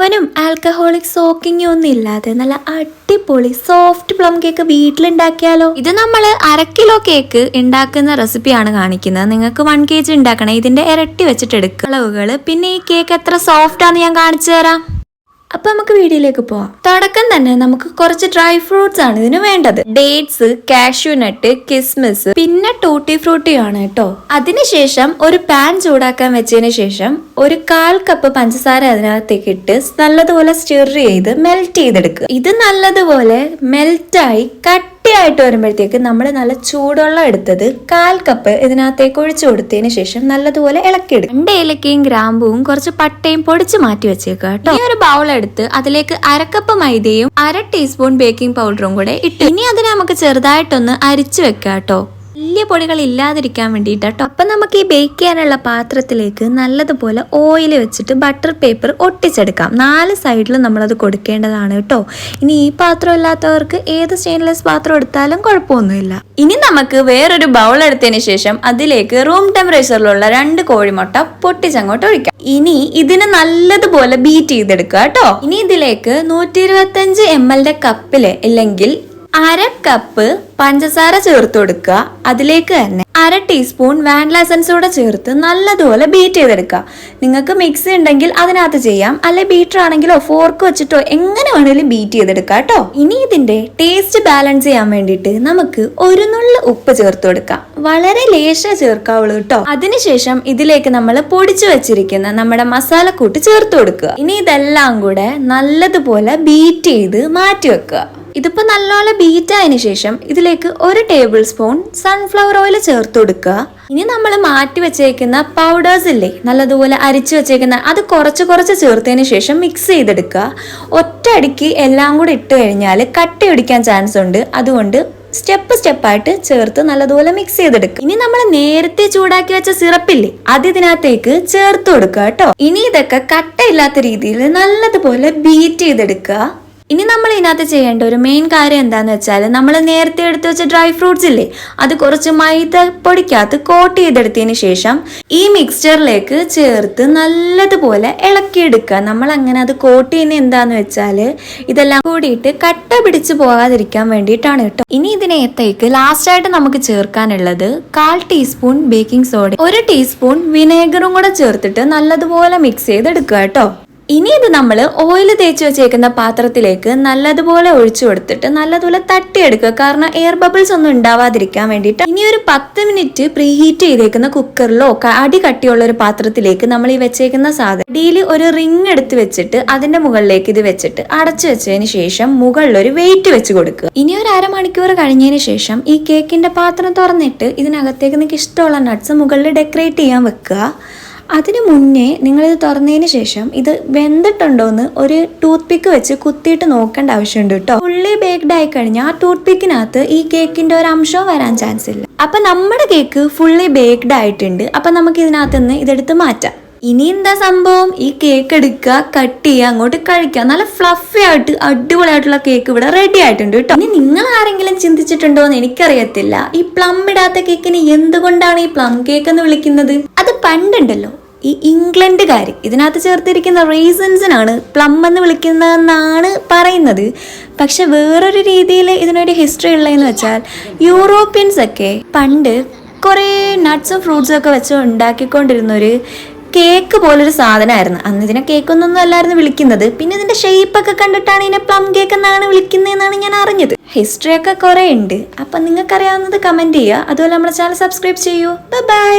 ഓവനും alcoholic സോക്കിങ്ങും ഒന്നും ഇല്ലാതെ നല്ല അടിപൊളി സോഫ്റ്റ് പ്ലം കേക്ക് വീട്ടിലുണ്ടാക്കിയാലോ. ഇത് നമ്മൾ 1/2 കിലോ കേക്ക് ഉണ്ടാക്കുന്ന റെസിപ്പിയാണ് കാണിക്കുന്നത്. നിങ്ങൾക്ക് 1 kg ഉണ്ടാക്കണം. ഇതിന്റെ ഇരട്ടി വെച്ചിട്ട് എടുക്കുക അളവുകള്. പിന്നെ ഈ കേക്ക് എത്ര സോഫ്റ്റ് ആണെന്ന് ഞാൻ കാണിച്ചു തരാം. അപ്പൊ നമുക്ക് വീഡിയോയിലേക്ക് പോവാം. തുടക്കം തന്നെ നമുക്ക് കുറച്ച് ഡ്രൈ ഫ്രൂട്ട്സ് ആണ് ഇതിന് വേണ്ടത്. ഡേറ്റ്സ്, കാഷ്യൂ നട്ട്, കിസ്മിസ്, പിന്നെ ടൂട്ടി ഫ്രൂട്ടി ആണ് കേട്ടോ. അതിനുശേഷം ഒരു പാൻ ചൂടാക്കാൻ വെച്ചതിന് ശേഷം ഒരു 1/4 കപ്പ് പഞ്ചസാര അതിനകത്തേക്ക് ഇട്ട് നല്ലതുപോലെ സ്റ്റിർ ചെയ്ത് മെൽറ്റ് ചെയ്തെടുക്കുക. ഇത് നല്ലതുപോലെ മെൽറ്റായി കട്ടിയായിട്ട് വരുമ്പോഴത്തേക്ക് നമ്മൾ നല്ല ചൂടുവെള്ളം എടുത്തത് 1/4 കപ്പ് ഇതിനകത്തേക്ക് ഒഴിച്ചു കൊടുത്തതിന് ശേഷം നല്ലതുപോലെ ഇളക്കിയെടുക്കും. 2 ഏലക്കയും ഗ്രാമ്പുവും കുറച്ച് പട്ടയും പൊടിച്ച് മാറ്റി വെച്ചേക്കുക കേട്ടോ. ഈ ഒരു ബൗൾ എടുത്ത് അതിലേക്ക് 1/2 കപ്പ് മൈദയും 1/2 ടീസ്പൂൺ ബേക്കിംഗ് പൗഡറും കൂടെ ഇട്ട് ഇനി അതിനെ നമുക്ക് ചെറുതായിട്ടൊന്ന് അരിച്ചു വെക്കാം കേട്ടോ. വലിയ പൊടികൾ ഇല്ലാതിരിക്കാൻ വേണ്ടിയിട്ടോ. അപ്പൊ നമുക്ക് ഈ ബേക്ക് ചെയ്യാനുള്ള പാത്രത്തിലേക്ക് നല്ലതുപോലെ ഓയിൽ വെച്ചിട്ട് ബട്ടർ പേപ്പർ ഒട്ടിച്ചെടുക്കാം. 4 സൈഡിലും നമ്മളത് കൊടുക്കേണ്ടതാണ് കേട്ടോ. ഇനി ഈ പാത്രം ഇല്ലാത്തവർക്ക് ഏത് സ്റ്റെയിൻലെസ് പാത്രം എടുത്താലും കുഴപ്പമൊന്നുമില്ല. ഇനി നമുക്ക് വേറൊരു ബൗൾ എടുത്തതിന് ശേഷം അതിലേക്ക് റൂം ടെമ്പറേച്ചറിലുള്ള 2 കോഴിമുട്ട പൊട്ടിച്ചങ്ങോട്ട് ഒഴിക്കാം. ഇനി ഇതിന് നല്ലതുപോലെ ബീറ്റ് ചെയ്തെടുക്കുക കേട്ടോ. ഇനി ഇതിലേക്ക് 125 ml കപ്പില് അല്ലെങ്കിൽ 1/2 കപ്പ് പഞ്ചസാര ചേർത്ത് കൊടുക്കുക. അതിലേക്ക് തന്നെ 1/2 ടീസ്പൂൺ വാനില എസൻസ് കൂടെ ചേർത്ത് നല്ലതുപോലെ ബീറ്റ് ചെയ്തെടുക്കുക. നിങ്ങൾക്ക് മിക്സി ഉണ്ടെങ്കിൽ അതിനകത്ത് ചെയ്യാം, അല്ലെ ബീറ്റർ ആണെങ്കിലോ ഫോർക്ക് വെച്ചിട്ടോ എങ്ങനെ വേണേലും ബീറ്റ് ചെയ്തെടുക്കാം കേട്ടോ. ഇനി ഇതിന്റെ ടേസ്റ്റ് ബാലൻസ് ചെയ്യാൻ വേണ്ടിയിട്ട് നമുക്ക് ഒരു നുള്ളു ഉപ്പ് ചേർത്ത് കൊടുക്കാം. വളരെ ലേശം ചേർക്കാവുള്ളൂ കേട്ടോ. അതിനുശേഷം ഇതിലേക്ക് നമ്മൾ പൊടിച്ചു വെച്ചിരിക്കുന്ന നമ്മുടെ മസാലക്കൂട്ട് ചേർത്ത് കൊടുക്കുക. ഇനി ഇതെല്ലാം കൂടെ നല്ലതുപോലെ ബീറ്റ് ചെയ്ത് മാറ്റി വെക്കുക. ഇതിപ്പോ നല്ലോണം ബീറ്റ് ആയതിനു ശേഷം ഇതിലേക്ക് 1 ടേബിൾ സ്പൂൺ സൺഫ്ലവർ ഓയിൽ ചേർത്ത് കൊടുക്കുക. ഇനി നമ്മൾ മാറ്റി വെച്ചേക്കുന്ന പൗഡേഴ്സ് ഇല്ലേ, നല്ലതുപോലെ അരിച്ചു വെച്ചേക്കുന്ന അത് കുറച്ച് ചേർത്തതിന് ശേഷം മിക്സ് ചെയ്തെടുക്കുക. ഒറ്റയടിക്ക് എല്ലാം കൂടെ ഇട്ട് കഴിഞ്ഞാൽ കട്ടി പിടിക്കാൻ ചാൻസ് ഉണ്ട്. അതുകൊണ്ട് സ്റ്റെപ്പായിട്ട് ചേർത്ത് നല്ലതുപോലെ മിക്സ് ചെയ്തെടുക്കുക. ഇനി നമ്മൾ നേരത്തെ ചൂടാക്കി വെച്ച സിറപ്പില്ലേ, അത് ഇതിനകത്തേക്ക് ചേർത്ത് കൊടുക്കുക കേട്ടോ. ഇനി ഇതൊക്കെ കട്ടയില്ലാത്ത രീതിയിൽ നല്ലതുപോലെ ബീറ്റ് ചെയ്തെടുക്കുക. ഇനി നമ്മൾ ഇതിനകത്ത് ചെയ്യേണ്ട ഒരു മെയിൻ കാര്യം എന്താന്ന് വെച്ചാൽ നമ്മൾ നേരത്തെ എടുത്തു വെച്ച ഡ്രൈ ഫ്രൂട്ട്സ് ഇല്ലേ, അത് കുറച്ച് മൈദ പൊടിക്കകത്ത് കോട്ട് ചെയ്തെടുത്തതിന് ശേഷം ഈ മിക്സ്ചറിലേക്ക് ചേർത്ത് നല്ലതുപോലെ ഇളക്കിയെടുക്കുക. നമ്മൾ അങ്ങനെ അത് കോട്ട് ചെയ്യുന്ന എന്താന്ന് വെച്ചാൽ ഇതെല്ലാം കൂടിയിട്ട് കട്ട പിടിച്ച് പോകാതിരിക്കാൻ വേണ്ടിയിട്ടാണ് കേട്ടോ. ഇനി ഇതിനകത്തേക്ക് ലാസ്റ്റ് ആയിട്ട് നമുക്ക് ചേർക്കാനുള്ളത് 1/4 ടീസ്പൂൺ ബേക്കിംഗ് സോഡ, 1 ടീസ്പൂൺ വിനേഗറും കൂടെ ചേർത്തിട്ട് നല്ലതുപോലെ മിക്സ് ചെയ്തെടുക്കുക കേട്ടോ. ഇനി ഇത് നമ്മൾ ഓയിൽ തേച്ച് വെച്ചേക്കുന്ന പാത്രത്തിലേക്ക് നല്ലതുപോലെ ഒഴിച്ചു കൊടുത്തിട്ട് നല്ലതുപോലെ തട്ടിയെടുക്കുക. കാരണം എയർ ബബിൾസ് ഒന്നും ഉണ്ടാവാതിരിക്കാൻ വേണ്ടിയിട്ട്. ഇനി ഒരു 10 മിനിറ്റ് പ്രീ ഹീറ്റ് ചെയ്തേക്കുന്ന കുക്കറിലോ അടി കട്ടിയുള്ള ഒരു പാത്രത്തിലേക്ക് നമ്മൾ ഈ വെച്ചേക്കുന്ന സാധനം അടിയിൽ ഒരു റിങ് എടുത്ത് വെച്ചിട്ട് അതിന്റെ മുകളിലേക്ക് ഇത് വെച്ചിട്ട് അടച്ചു വെച്ചതിന് ശേഷം മുകളിൽ ഒരു വെയിറ്റ് വെച്ച് കൊടുക്കുക. ഇനി ഒരു 1/2 മണിക്കൂർ കഴിഞ്ഞതിന് ശേഷം ഈ കേക്കിന്റെ പാത്രം തുറന്നിട്ട് ഇതിനകത്തേക്ക് നിങ്ങൾക്ക് ഇഷ്ടമുള്ള നട്ട്സ് മുകളിൽ ഡെക്കറേറ്റ് ചെയ്യാൻ വെക്കുക. അതിനു മുന്നേ നിങ്ങളിത് തുറന്നതിന് ശേഷം ഇത് വെന്തിട്ടുണ്ടോയെന്ന് ഒരു ടൂത്ത് പിക്ക് വെച്ച് കുത്തിയിട്ട് നോക്കേണ്ട ആവശ്യമുണ്ട് കേട്ടോ. ഫുള്ളി ബേക്ക്ഡ് ആയി കഴിഞ്ഞാൽ ആ ടൂത്ത് പിക്കിനകത്ത് ഈ കേക്കിന്റെ ഒരു അംശവും വരാൻ ചാൻസ് ഇല്ല. അപ്പൊ നമ്മുടെ കേക്ക് ഫുള്ളി ബേക്ക്ഡ് ആയിട്ടുണ്ട്. അപ്പൊ നമുക്ക് ഇതിനകത്ത് നിന്ന് ഇതെടുത്ത് മാറ്റാം. ഇനി എന്താ സംഭവം, ഈ കേക്ക് എടുക്കുക, കട്ട് ചെയ്യുക, അങ്ങോട്ട് കഴിക്കുക. നല്ല ഫ്ലഫി ആയിട്ട് അടിപൊളിയായിട്ടുള്ള കേക്ക് ഇവിടെ റെഡി ആയിട്ടുണ്ട് കേട്ടോ. ഇനി നിങ്ങൾ ആരെങ്കിലും ചിന്തിച്ചിട്ടുണ്ടോ എന്ന് എനിക്കറിയത്തില്ല, ഈ പ്ലം ഇടാത്ത കേക്കിന് എന്തുകൊണ്ടാണ് ഈ പ്ലം കേക്ക് എന്ന് വിളിക്കുന്നത്? അത് പണ്ടുണ്ടല്ലോ ഈ ഇംഗ്ലണ്ടുകാർ ഇതിനകത്ത് ചേർത്തിരിക്കുന്ന റീസൺസിനാണ് പ്ലം എന്ന് വിളിക്കുന്നതെന്നാണ് പറയുന്നത്. പക്ഷെ വേറൊരു രീതിയിൽ ഇതിനൊരു ഹിസ്റ്ററി ഉള്ളതെന്ന് വെച്ചാൽ യൂറോപ്യൻസ് ഒക്കെ പണ്ട് കുറേ നട്ട്സും ഫ്രൂട്ട്സും ഒക്കെ വെച്ച് ഉണ്ടാക്കിക്കൊണ്ടിരുന്നൊരു കേക്ക് പോലൊരു സാധനമായിരുന്നു. അന്ന് ഇതിനെ കേക്കൊന്നും അല്ലായിരുന്നു വിളിക്കുന്നത്. പിന്നെ ഇതിന്റെ ഷേപ്പ് ഒക്കെ കണ്ടിട്ടാണ് ഇതിനെ പ്ലം കേക്ക് എന്നാണ് വിളിക്കുന്നതെന്നാണ് ഞാൻ അറിഞ്ഞത്. ഹിസ്റ്ററി ഒക്കെ കുറെ ഉണ്ട്. അപ്പൊ നിങ്ങൾക്ക് അറിയാവുന്നത് കമന്റ് ചെയ്യുക. അതുപോലെ നമ്മുടെ ചാനൽ സബ്സ്ക്രൈബ് ചെയ്യൂ. ബൈ.